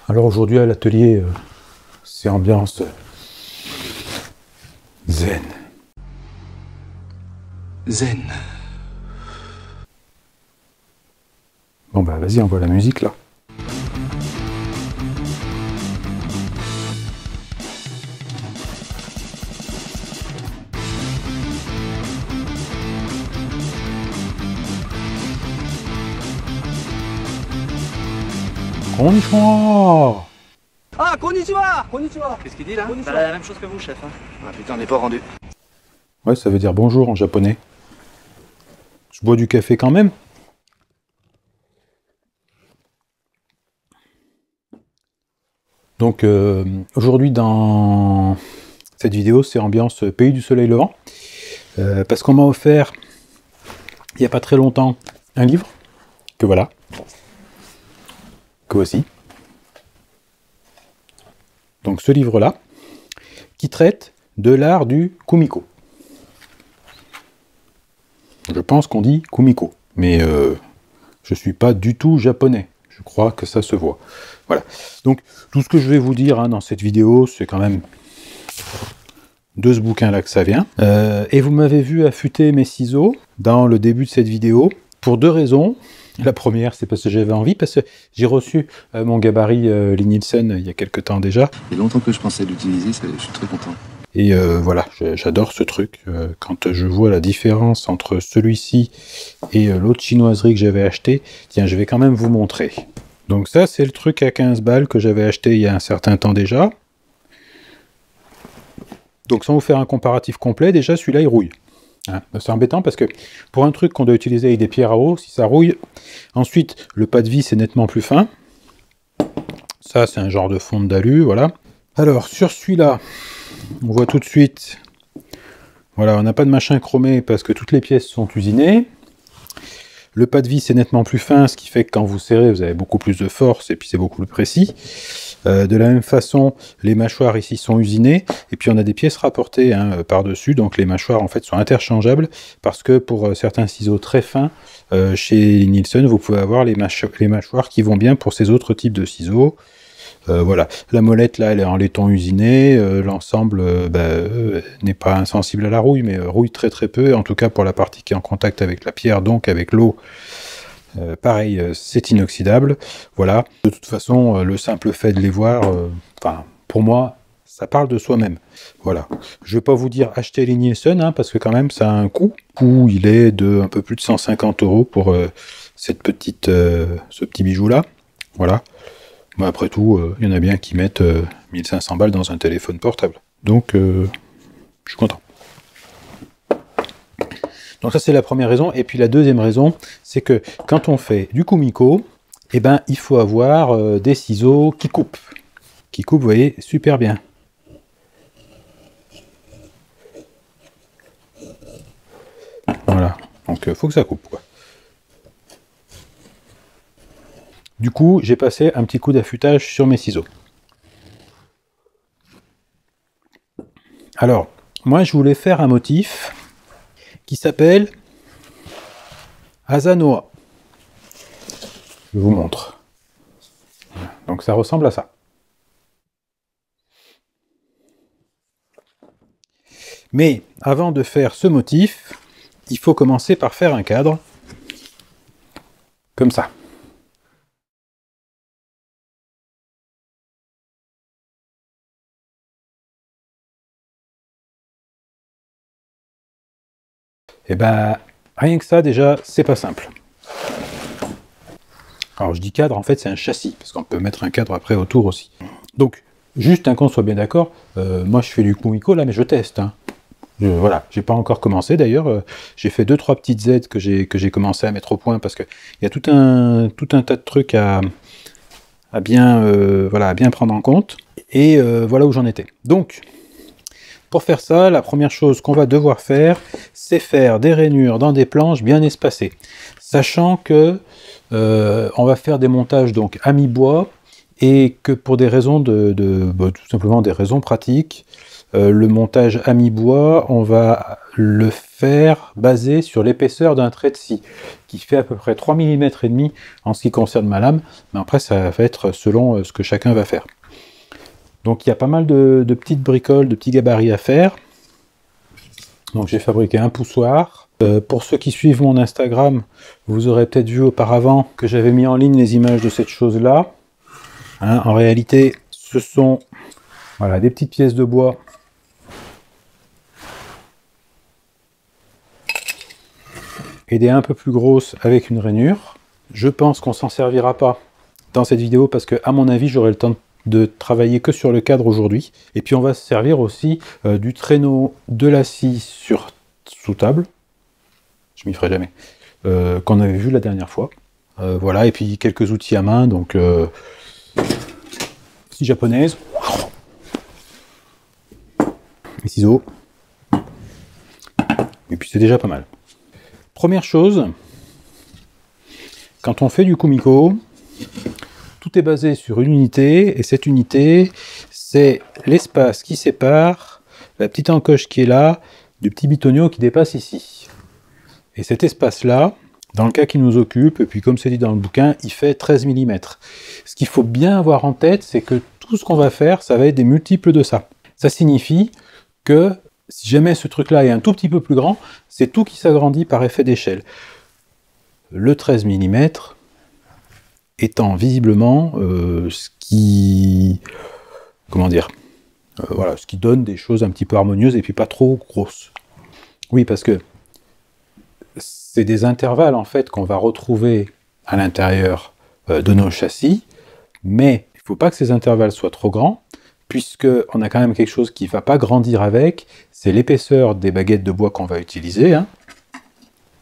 Alors aujourd'hui à l'atelier, c'est ambiance zen. Zen. Bon bah vas-y, envoie la musique là. Konnichiwa. Ah, konnichiwa! Konnichiwa! Qu'est-ce qu'il dit là? Bah, la même chose que vous, chef. Hein. Ah putain, on n'est pas rendu. Ouais, ça veut dire bonjour en japonais. Je bois du café quand même. Donc aujourd'hui dans cette vidéo, c'est ambiance pays du soleil levant. Parce qu'on m'a offert, il n'y a pas très longtemps, un livre. Que voilà. Que voici. Donc ce livre-là, qui traite de l'art du kumiko. Je pense qu'on dit kumiko, mais je suis pas du tout japonais. Je crois que ça se voit. Voilà. Donc tout ce que je vais vous dire dans cette vidéo, c'est quand même de ce bouquin-là que ça vient. Et vous m'avez vu affûter mes ciseaux dans le début de cette vidéo pour deux raisons. La première, c'est parce que j'avais envie, parce que j'ai reçu mon gabarit Lie-Nielsen il y a quelques temps déjà. Il y a longtemps que je pensais l'utiliser, je suis très content. Et voilà, j'adore ce truc. Quand je vois la différence entre celui-ci et l'autre chinoiserie que j'avais acheté, tiens, je vais quand même vous montrer. Donc ça, c'est le truc à 15 balles que j'avais acheté il y a un certain temps déjà. Donc sans vous faire un comparatif complet, déjà celui-là il rouille. Hein, c'est embêtant parce que pour un truc qu'on doit utiliser avec des pierres à eau, si ça rouille, ensuite le pas de vis est nettement plus fin. Ça c'est un genre de fonte d'alu, voilà. Alors sur celui-là, on voit tout de suite, voilà, on n'a pas de machin chromé parce que toutes les pièces sont usinées. Le pas de vis est nettement plus fin, ce qui fait que quand vous serrez, vous avez beaucoup plus de force et puis c'est beaucoup plus précis. De la même façon, les mâchoires ici sont usinées, et puis on a des pièces rapportées par-dessus, donc les mâchoires en fait sont interchangeables, parce que pour certains ciseaux très fins, chez Nielsen, vous pouvez avoir les mâchoires qui vont bien pour ces autres types de ciseaux. Voilà, la molette là elle est en laiton usiné, l'ensemble n'est pas insensible à la rouille, mais rouille très très peu, en tout cas pour la partie qui est en contact avec la pierre, donc avec l'eau. Pareil, c'est inoxydable, voilà. De toute façon, le simple fait de les voir, pour moi, ça parle de soi-même. Voilà. Je ne vais pas vous dire acheter les Nielsen, parce que quand même, ça a un coût. Le coût, il est de un peu plus de 150 € pour ce petit bijou-là. Voilà. Mais après tout, il y en a bien qui mettent 1500 balles dans un téléphone portable. Donc, je suis content. Donc ça c'est la première raison, et puis la deuxième raison, c'est que quand on fait du kumiko, eh ben il faut avoir des ciseaux qui coupent. Qui coupent, vous voyez, super bien. Voilà, donc il faut que ça coupe, quoi. Du coup, j'ai passé un petit coup d'affûtage sur mes ciseaux. Alors, moi je voulais faire un motif qui s'appelle Asanoa. Je vous montre. Donc ça ressemble à ça. Mais avant de faire ce motif, il faut commencer par faire un cadre. Comme ça. Et ben, rien que ça, déjà, c'est pas simple. Alors, je dis cadre, en fait, c'est un châssis, parce qu'on peut mettre un cadre après autour aussi. Donc, juste qu'on soit bien d'accord, moi, je fais du kumiko, là, mais je teste. Voilà, j'ai pas encore commencé, d'ailleurs. J'ai fait 2-3 petites aides que j'ai commencé à mettre au point, parce qu'il y a tout un tas de trucs à bien prendre en compte. Et voilà où j'en étais. Donc, pour faire ça, la première chose qu'on va devoir faire, c'est faire des rainures dans des planches bien espacées. Sachant que on va faire des montages donc à mi-bois, et que pour des raisons tout simplement des raisons pratiques, le montage à mi-bois, on va le faire basé sur l'épaisseur d'un trait de scie, qui fait à peu près 3 mm et demi en ce qui concerne ma lame, mais après ça va être selon ce que chacun va faire. Donc il y a pas mal de petites bricoles, de petits gabarits à faire. Donc j'ai fabriqué un poussoir. Pour ceux qui suivent mon Instagram, vous aurez peut-être vu auparavant que j'avais mis en ligne les images de cette chose-là. Hein, en réalité, ce sont voilà, des petites pièces de bois et des un peu plus grosses avec une rainure. Je pense qu'on s'en servira pas dans cette vidéo parce que, à mon avis, j'aurai le temps de travailler que sur le cadre aujourd'hui. Et puis on va se servir aussi du traîneau de la scie sous table. Je m'y ferai jamais. Qu'on avait vu la dernière fois. Voilà, et puis quelques outils à main, donc scie japonaise, les ciseaux, et puis c'est déjà pas mal. Première chose, quand on fait du kumiko, tout est basé sur une unité, et cette unité, c'est l'espace qui sépare la petite encoche qui est là, du petit bitonio qui dépasse ici. Et cet espace-là, dans le cas qui nous occupe, et puis comme c'est dit dans le bouquin, il fait 13 mm. Ce qu'il faut bien avoir en tête, c'est que tout ce qu'on va faire, ça va être des multiples de ça. Ça signifie que si jamais ce truc-là est un tout petit peu plus grand, c'est tout qui s'agrandit par effet d'échelle. Le 13 mm étant visiblement ce qui... comment dire, voilà, ce qui donne des choses un petit peu harmonieuses et puis pas trop grosses. Oui, parce que c'est des intervalles en fait qu'on va retrouver à l'intérieur de nos châssis, mais il ne faut pas que ces intervalles soient trop grands, puisqu'on a quand même quelque chose qui ne va pas grandir avec, c'est l'épaisseur des baguettes de bois qu'on va utiliser, hein.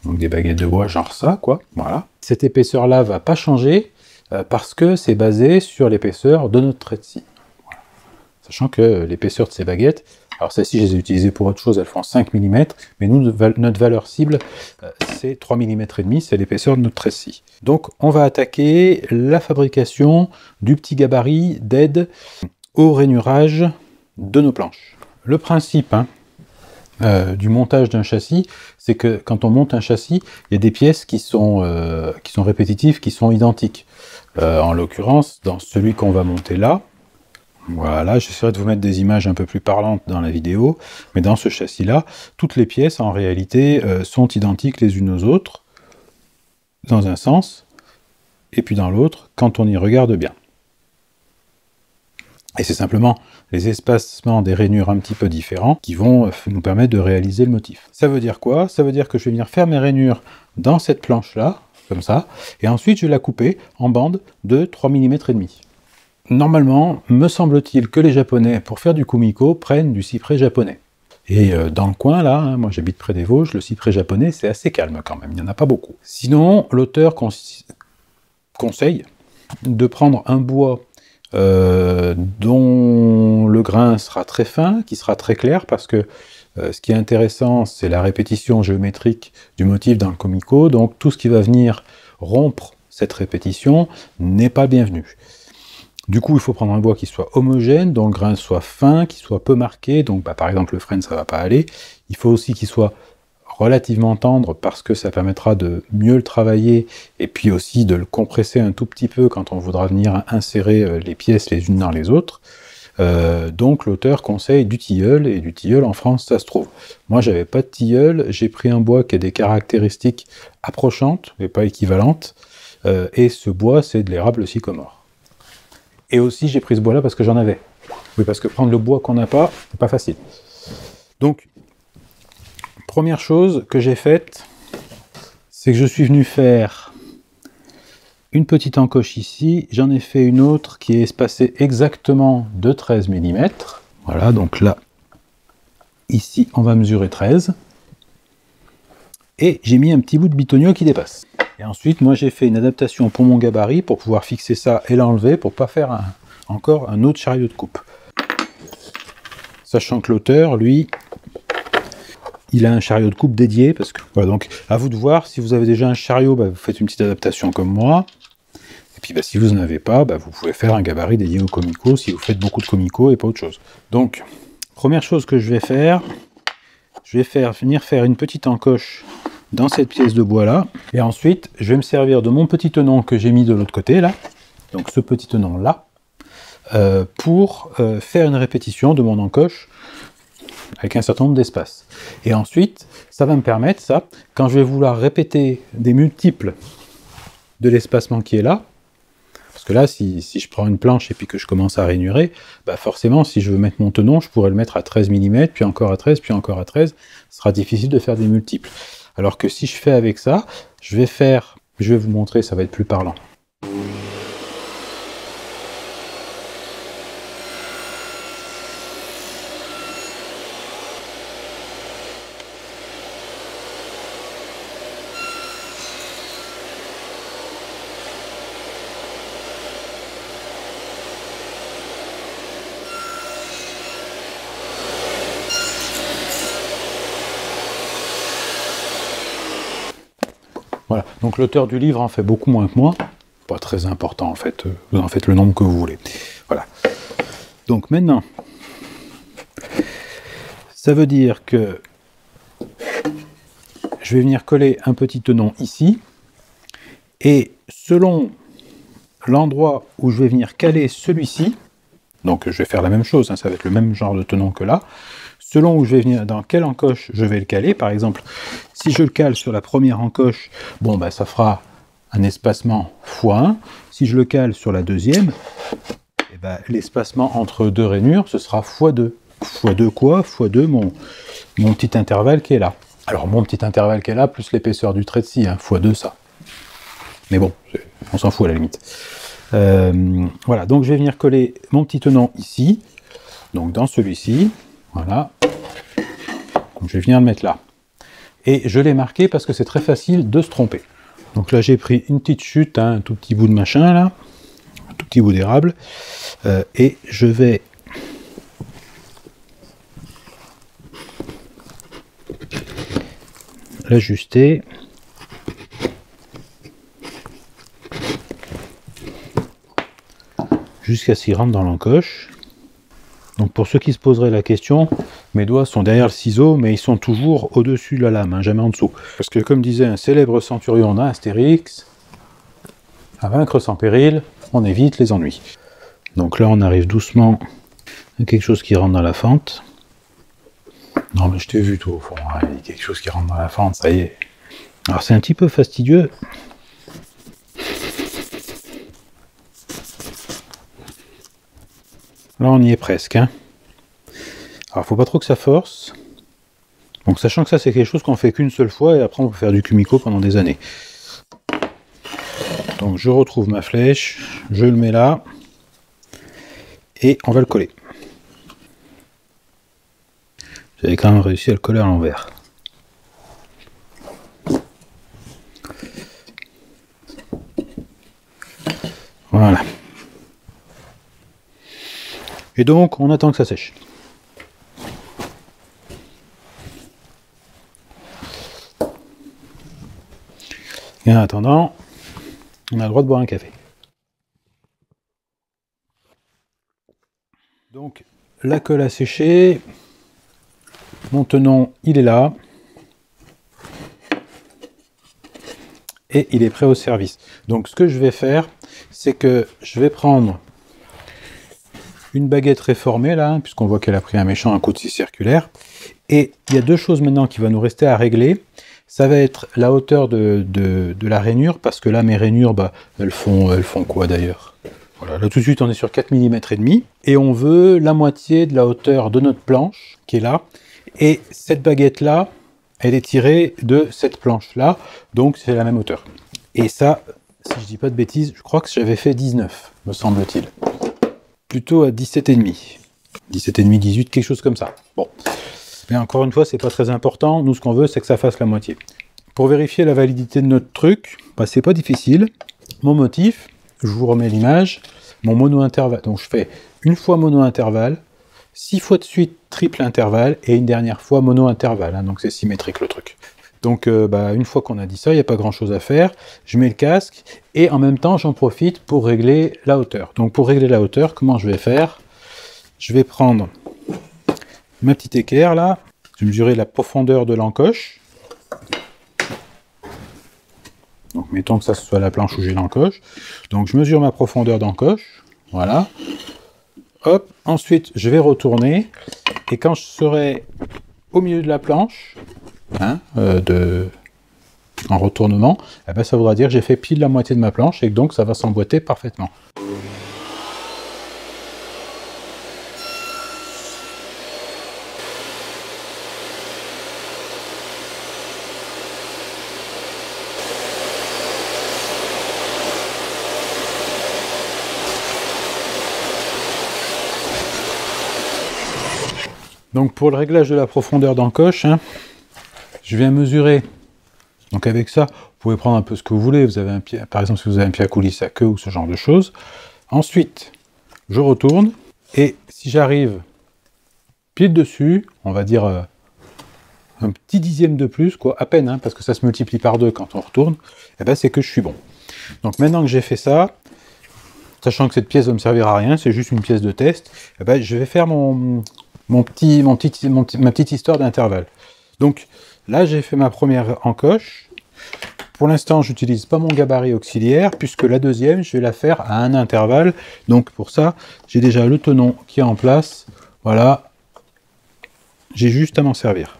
Donc des baguettes de bois genre ça, quoi, voilà. Cette épaisseur-là va pas changer, parce que c'est basé sur l'épaisseur de notre trait de scie. Voilà. Sachant que l'épaisseur de ces baguettes, alors celles-ci je les ai utilisées pour autre chose, elles font 5 mm, mais nous, notre valeur cible, c'est 3 mm et demi, c'est l'épaisseur de notre trait de scie. Donc on va attaquer la fabrication du petit gabarit d'aide au rainurage de nos planches. Le principe du montage d'un châssis, c'est que quand on monte un châssis, il y a des pièces qui sont répétitives, qui sont identiques. En l'occurrence, dans celui qu'on va monter là, voilà, j'essaierai de vous mettre des images un peu plus parlantes dans la vidéo, mais dans ce châssis-là, toutes les pièces, en réalité, sont identiques les unes aux autres, dans un sens, et puis dans l'autre, quand on y regarde bien. Et c'est simplement les espacements des rainures un petit peu différents qui vont nous permettre de réaliser le motif. Ça veut dire quoi? Ça veut dire que je vais venir faire mes rainures dans cette planche-là, comme ça, et ensuite je vais la couper en bandes de 3 mm et demi. Normalement, me semble-t-il que les Japonais, pour faire du kumiko, prennent du cyprès japonais. Et dans le coin, là, hein, moi j'habite près des Vosges, le cyprès japonais, c'est assez calme quand même, il n'y en a pas beaucoup. Sinon, l'auteur conseille de prendre un bois dont le grain sera très fin, qui sera très clair, parce que ce qui est intéressant, c'est la répétition géométrique du motif dans le kumiko, donc tout ce qui va venir rompre cette répétition n'est pas bienvenu. Du coup, il faut prendre un bois qui soit homogène, dont le grain soit fin, qui soit peu marqué, donc par exemple le frêne, ça va pas aller. Il faut aussi qu'il soit relativement tendre, parce que ça permettra de mieux le travailler, et puis aussi de le compresser un tout petit peu quand on voudra venir insérer les pièces les unes dans les autres. Donc l'auteur conseille du tilleul, et du tilleul en France ça se trouve. Moi j'avais pas de tilleul, j'ai pris un bois qui a des caractéristiques approchantes, mais pas équivalentes, et ce bois c'est de l'érable sycomore. Et aussi j'ai pris ce bois là parce que j'en avais. Oui, parce que prendre le bois qu'on n'a pas, c'est pas facile. Donc, première chose que j'ai faite, c'est que je suis venu faire une petite encoche ici, j'en ai fait une autre qui est espacée exactement de 13 mm. Voilà, donc là, ici, on va mesurer 13. Et j'ai mis un petit bout de bitonio qui dépasse. Et ensuite, moi, j'ai fait une adaptation pour mon gabarit, pour pouvoir fixer ça et l'enlever, pour pas faire encore un autre chariot de coupe. Sachant que l'auteur, lui, il a un chariot de coupe dédié, parce que voilà, donc à vous de voir, si vous avez déjà un chariot, bah, vous faites une petite adaptation comme moi, Et puis si vous n'en avez pas, vous pouvez faire un gabarit dédié au Comico si vous faites beaucoup de Comico et pas autre chose. Donc, première chose que je vais faire venir faire une petite encoche dans cette pièce de bois là. Et ensuite, je vais me servir de mon petit tenon que j'ai mis de l'autre côté là. Donc ce petit tenon là. Pour faire une répétition de mon encoche avec un certain nombre d'espaces. Et ensuite, ça va me permettre, ça, quand je vais vouloir répéter des multiples de l'espacement qui est là, parce que là, si je prends une planche et puis que je commence à rainurer, forcément, si je veux mettre mon tenon, je pourrais le mettre à 13 mm, puis encore à 13, puis encore à 13, ce sera difficile de faire des multiples. Alors que si je fais avec ça, je vais vous montrer, ça va être plus parlant. Voilà, donc l'auteur du livre en fait beaucoup moins que moi, pas très important en fait, vous en faites le nombre que vous voulez. Voilà. Donc maintenant, ça veut dire que je vais venir coller un petit tenon ici, et selon l'endroit où je vais venir caler celui-ci, donc je vais faire la même chose, hein, ça va être le même genre de tenon que là, selon où je vais venir, dans quelle encoche je vais le caler, par exemple, si je le cale sur la première encoche, ça fera un espacement x1. Si je le cale sur la deuxième, l'espacement entre deux rainures, ce sera x2. x2 quoi? x2 mon petit intervalle qui est là. Alors mon petit intervalle qui est là, plus l'épaisseur du trait de scie, hein, x2 ça. Mais bon, on s'en fout à la limite. Voilà, donc je vais venir coller mon petit tenon ici, donc dans celui-ci, voilà. Donc je vais venir le mettre là. Et je l'ai marqué parce que c'est très facile de se tromper. Donc là j'ai pris une petite chute, hein, un tout petit bout de machin là, un tout petit bout d'érable, et je vais l'ajuster jusqu'à ce qu'il rentre dans l'encoche. Donc pour ceux qui se poseraient la question, mes doigts sont derrière le ciseau, mais ils sont toujours au-dessus de la lame, hein, jamais en dessous. Parce que comme disait un célèbre centurion d'Astérix, à vaincre sans péril, on évite les ennuis. Donc là on arrive doucement à quelque chose qui rentre dans la fente. Non mais je t'ai vu toi au fond, hein, il y a quelque chose qui rentre dans la fente, ça y est. Alors c'est un petit peu fastidieux. Là on y est presque, hein. Alors faut pas trop que ça force. Donc sachant que ça c'est quelque chose qu'on fait qu'une seule fois et après on peut faire du Kumiko pendant des années. Donc je retrouve ma flèche, je le mets là et on va le coller. J'avais quand même réussi à le coller à l'envers. Voilà. Et donc, on attend que ça sèche. Et en attendant, on a le droit de boire un café. Donc, la colle a séché. Mon tenon, il est là. Et il est prêt au service. Donc, ce que je vais faire, c'est que je vais prendre une baguette réformée là, hein, puisqu'on voit qu'elle a pris un coup de scie circulaire. Et il y a deux choses maintenant qui va nous rester à régler. Ça va être la hauteur de la rainure, parce que là mes rainures, elles font quoi d'ailleurs? Voilà, là tout de suite on est sur 4 mm et demi, et on veut la moitié de la hauteur de notre planche, qui est là. Et cette baguette là, elle est tirée de cette planche là, donc c'est la même hauteur. Et ça, si je dis pas de bêtises, je crois que j'avais fait 19, me semble-t-il. Plutôt à 17,5. 17,5, 18, quelque chose comme ça. Bon. Mais encore une fois, c'est pas très important. Nous, ce qu'on veut, c'est que ça fasse la moitié. Pour vérifier la validité de notre truc, c'est pas difficile. Mon motif, je vous remets l'image, mon mono-intervalle. Donc je fais une fois mono-intervalle, 6 fois de suite triple intervalle, et une dernière fois mono-intervalle. Hein, donc c'est symétrique le truc. Donc une fois qu'on a dit ça, il n'y a pas grand chose à faire. Je mets le casque et en même temps j'en profite pour régler la hauteur. Donc pour régler la hauteur, comment je vais faire? Je vais prendre ma petite équerre là, je vais mesurer la profondeur de l'encoche. Donc mettons que ça soit la planche où j'ai l'encoche. Donc je mesure ma profondeur d'encoche, voilà. Hop, ensuite je vais retourner et quand je serai au milieu de la planche, en retournement, eh ben, ça voudra dire que j'ai fait pile la moitié de ma planche et que donc ça va s'emboîter parfaitement. Donc pour le réglage de la profondeur d'encoche, je viens mesurer. Donc avec ça, vous pouvez prendre un peu ce que vous voulez. Vous avez un pied, par exemple, si vous avez un pied à coulisse à queue ou ce genre de choses. Ensuite, je retourne et si j'arrive pile dessus, on va dire un petit dixième de plus, quoi, à peine, parce que ça se multiplie par 2 quand on retourne, et ben c'est que je suis bon. Donc maintenant que j'ai fait ça, sachant que cette pièce va me servir à rien, c'est juste une pièce de test, et ben je vais faire ma petite histoire d'intervalle. Donc là, j'ai fait ma première encoche. Pour l'instant, je n'utilise pas mon gabarit auxiliaire, puisque la deuxième, je vais la faire à un intervalle. Donc pour ça, j'ai déjà le tenon qui est en place. Voilà. J'ai juste à m'en servir.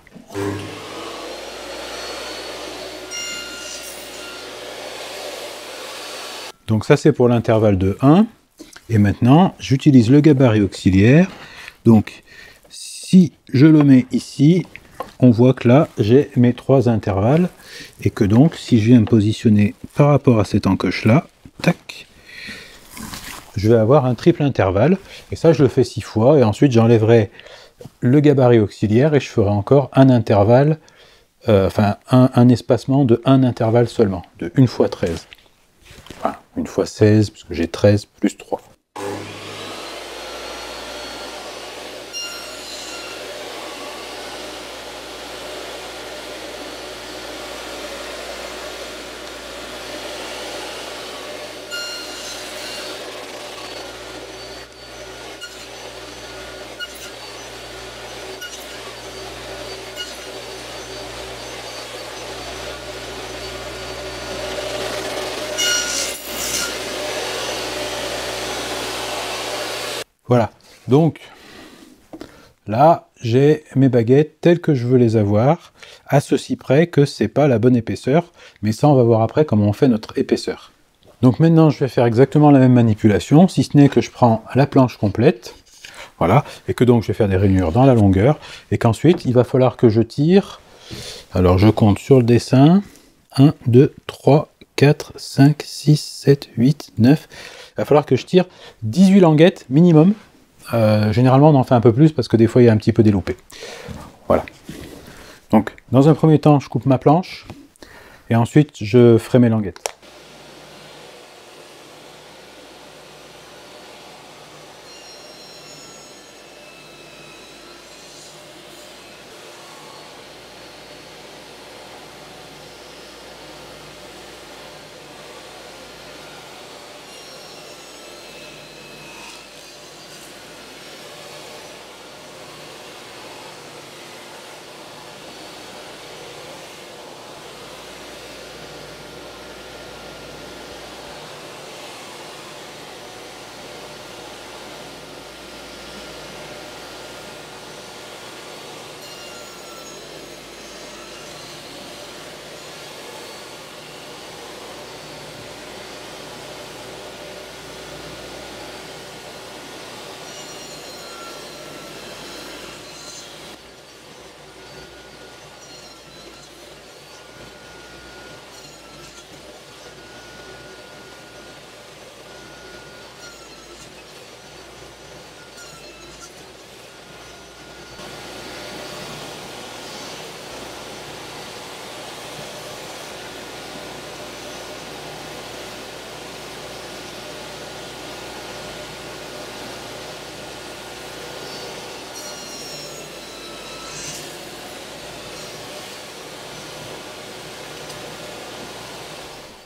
Donc ça, c'est pour l'intervalle de 1. Et maintenant, j'utilise le gabarit auxiliaire. Donc, si je le mets ici, on voit que là, j'ai mes 3 intervalles, et que donc, si je viens me positionner par rapport à cette encoche-là, tac, je vais avoir un triple intervalle, et ça, je le fais 6 fois, et ensuite, j'enlèverai le gabarit auxiliaire, et je ferai encore un intervalle, un espacement de un intervalle seulement, de 1 fois 13. Enfin, 1 fois 16, puisque j'ai 13 plus 3. Voilà, donc là j'ai mes baguettes telles que je veux les avoir, à ceci près que c'est pas la bonne épaisseur, mais ça on va voir après comment on fait notre épaisseur. Donc maintenant je vais faire exactement la même manipulation, si ce n'est que je prends la planche complète, voilà, et que donc je vais faire des rainures dans la longueur, et qu'ensuite il va falloir que je tire, alors je compte sur le dessin, 1, 2, 3, 4, 5, 6, 7, 8, 9... Il va falloir que je tire 18 languettes minimum. Généralement, on en fait un peu plus parce que des fois, il y a un petit peu des loupés. Voilà. Donc, dans un premier temps, je coupe ma planche. Et ensuite, je ferai mes languettes.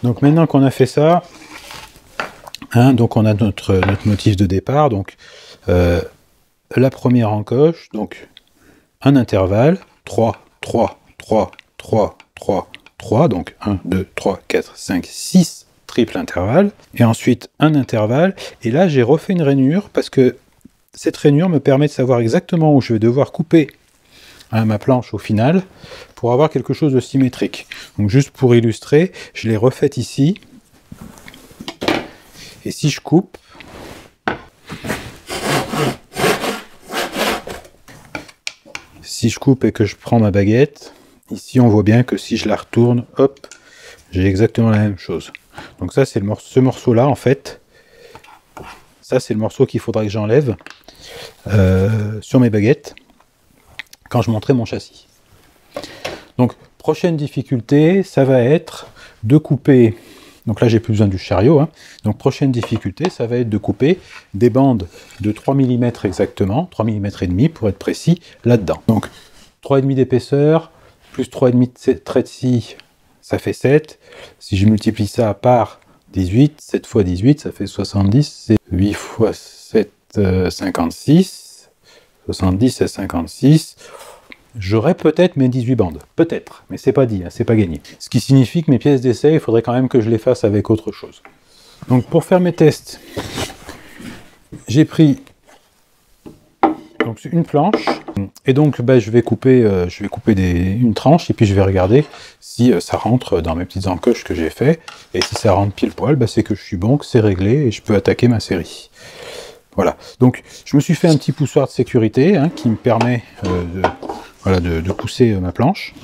Donc maintenant qu'on a fait ça, hein, donc on a notre motif de départ, donc la première encoche, donc un intervalle, 3, 3, 3, 3, 3, 3, donc 1, 2, 3, 4, 5, 6 triple intervalle, et ensuite un intervalle, et là j'ai refait une rainure, parce que cette rainure me permet de savoir exactement où je vais devoir couper ma planche au final, pour avoir quelque chose de symétrique. Donc juste pour illustrer, je l'ai refaite ici, et si je coupe, et que je prends ma baguette, ici on voit bien que si je la retourne, hop, j'ai exactement la même chose. Donc ça c'est ce morceau là en fait, ça c'est le morceau qu'il faudra que j'enlève sur mes baguettes quand je monterai mon châssis. Donc prochaine difficulté, ça va être de couper, donc là j'ai plus besoin du chariot, hein. Donc prochaine difficulté, ça va être de couper des bandes de 3 mm exactement, 3 mm et demi pour être précis, là-dedans. Donc 3,5 d'épaisseur, plus 3,5 de trait de scie, ça fait 7. Si je multiplie ça par 18, 7 fois 18, ça fait 70, c'est 8 fois 7, 56. 70 et 56. J'aurais peut-être mes 18 bandes, peut-être, mais c'est pas dit, hein, c'est pas gagné. Ce qui signifie que mes pièces d'essai, il faudrait quand même que je les fasse avec autre chose. Donc pour faire mes tests, j'ai pris donc une planche, et donc je vais couper, une tranche, et puis je vais regarder si ça rentre dans mes petites encoches que j'ai fait, et si ça rentre pile poil, c'est que je suis bon, que c'est réglé, et je peux attaquer ma série. Voilà, donc je me suis fait un petit poussoir de sécurité, hein, qui me permet de pousser ma planche.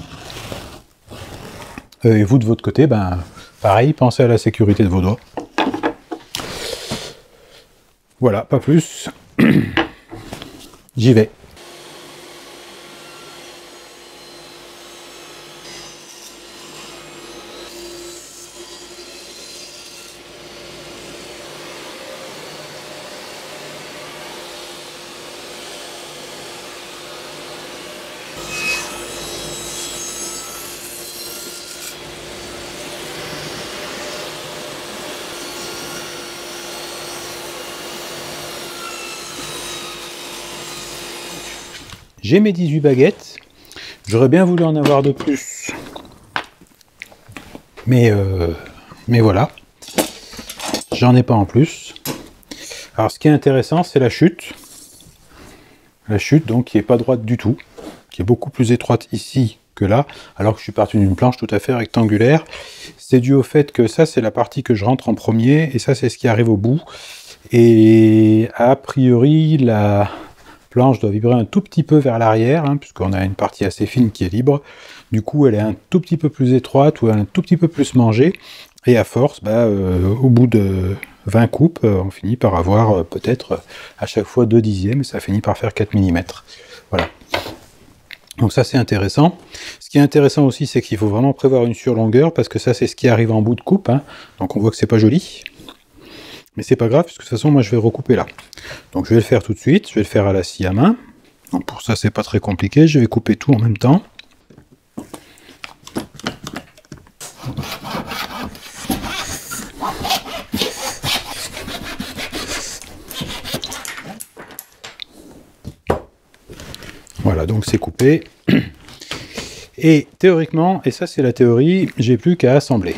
Et vous de votre côté, pareil, pensez à la sécurité de vos doigts. Voilà, pas plus. J'y vais. J'ai mes 18 baguettes, j'aurais bien voulu en avoir de plus, mais voilà, j'en ai pas en plus. Alors ce qui est intéressant, c'est la chute donc qui est pas droite du tout, qui est beaucoup plus étroite ici que là, alors que je suis parti d'une planche tout à fait rectangulaire. C'est dû au fait que ça c'est la partie que je rentre en premier, et ça c'est ce qui arrive au bout, et a priori la planche doit vibrer un tout petit peu vers l'arrière, hein, puisqu'on a une partie assez fine qui est libre. Du coup, elle est un tout petit peu plus étroite, ou un tout petit peu plus mangée. Et à force, au bout de 20 coupes, on finit par avoir peut-être à chaque fois 2 dixièmes, et ça finit par faire 4 mm. Voilà. Donc ça, c'est intéressant. Ce qui est intéressant aussi, c'est qu'il faut vraiment prévoir une surlongueur, parce que ça, c'est ce qui arrive en bout de coupe, hein. Donc on voit que c'est pas joli. Mais c'est pas grave, puisque de toute façon, moi, je vais recouper là. Donc je vais le faire tout de suite, je vais le faire à la scie à main. Donc pour ça, c'est pas très compliqué, je vais couper tout en même temps. Voilà, donc c'est coupé. Et théoriquement, et ça c'est la théorie, j'ai plus qu'à assembler.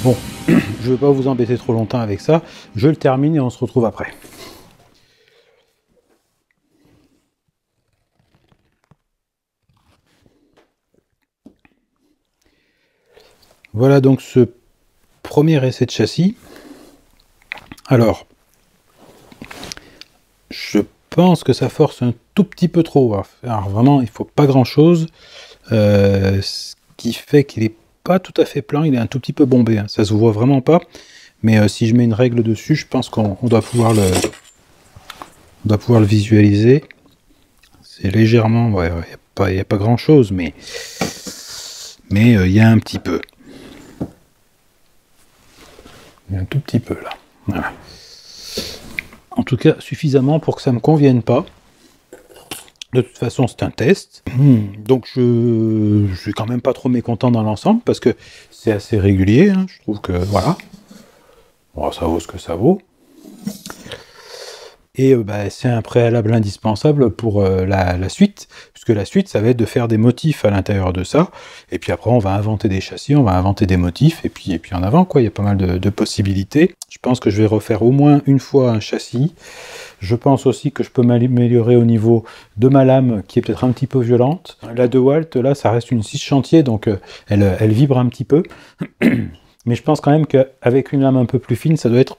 Bon, je ne vais pas vous embêter trop longtemps avec ça, je le termine et on se retrouve après. Voilà donc ce premier essai de châssis. Alors, je pense que ça force un tout petit peu trop. Alors vraiment, il faut pas grand chose. Ce qui fait qu'il est pas tout à fait plein, il est un tout petit peu bombé. Hein. Ça se voit vraiment pas. Mais si je mets une règle dessus, je pense qu'on doit pouvoir le visualiser. C'est légèrement, ouais, il n'y a pas grand chose, mais il y a un petit peu. Il y a un tout petit peu là. Voilà. En tout cas, suffisamment pour que ça ne me convienne pas. De toute façon, c'est un test. Donc, je suis quand même pas trop mécontent dans l'ensemble parce que c'est assez régulier. Hein. Je trouve que, voilà. Bon, ça vaut ce que ça vaut. Et c'est un préalable indispensable pour la suite, puisque la suite, ça va être de faire des motifs à l'intérieur de ça, et puis après, on va inventer des châssis, on va inventer des motifs, et puis en avant, quoi. Il y a pas mal de possibilités. Je pense que je vais refaire au moins une fois un châssis. Je pense aussi que je peux m'améliorer au niveau de ma lame, qui est peut-être un petit peu violente. La DeWalt, là, ça reste une 6 chantier, donc elle vibre un petit peu. Mais je pense quand même qu'avec une lame un peu plus fine, ça doit être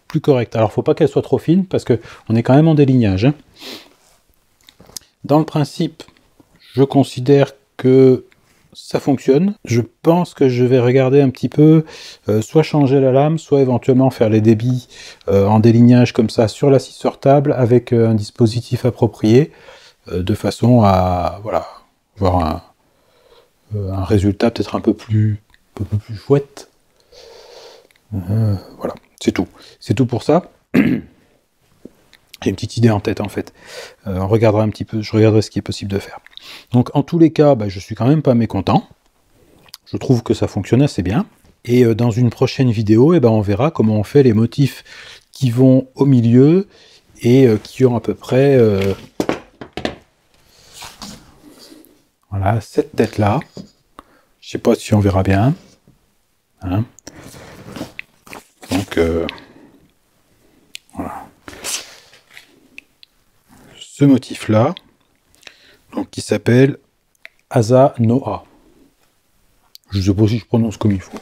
plus correcte. Alors, faut pas qu'elle soit trop fine, parce qu'on est quand même en délignage. Hein. Dans le principe, je considère que ça fonctionne. Je pense que je vais regarder un petit peu, soit changer la lame, soit éventuellement faire les débits en délignage comme ça sur la scie sur table, avec un dispositif approprié, de façon à voilà, avoir un résultat peut-être un peu plus chouette. Voilà. C'est tout. C'est tout pour ça. J'ai une petite idée en tête, en fait. On regardera un petit peu, je regarderai ce qui est possible de faire. Donc, en tous les cas, je suis quand même pas mécontent. Je trouve que ça fonctionne assez bien. Et dans une prochaine vidéo, on verra comment on fait les motifs qui vont au milieu et qui ont à peu près voilà, cette tête-là. Je sais pas si on verra bien. Hein. Donc, voilà. Ce motif-là, donc qui s'appelle Asa Noa. Je ne sais pas si je prononce comme il faut.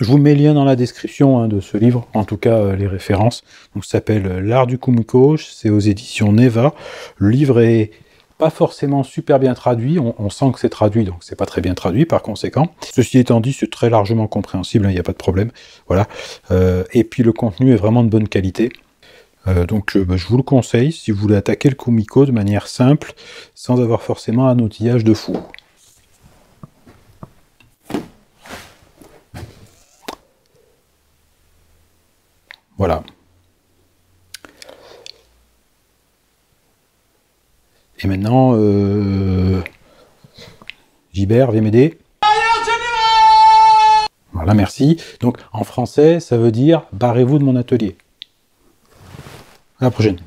Je vous mets le lien dans la description de ce livre, en tout cas les références. Donc, ça s'appelle L'art du kumiko, c'est aux éditions Neva. Le livre est pas forcément super bien traduit, on sent que c'est traduit, donc c'est pas très bien traduit par conséquent. Ceci étant dit, c'est très largement compréhensible, il n'y a pas de problème. Voilà. Et puis le contenu est vraiment de bonne qualité. Donc je vous le conseille si vous voulez attaquer le kumiko de manière simple, sans avoir forcément un outillage de fou. Voilà. Et maintenant, Gilbert, viens m'aider. Voilà, merci. Donc, en français, ça veut dire « barrez-vous de mon atelier ». À la prochaine.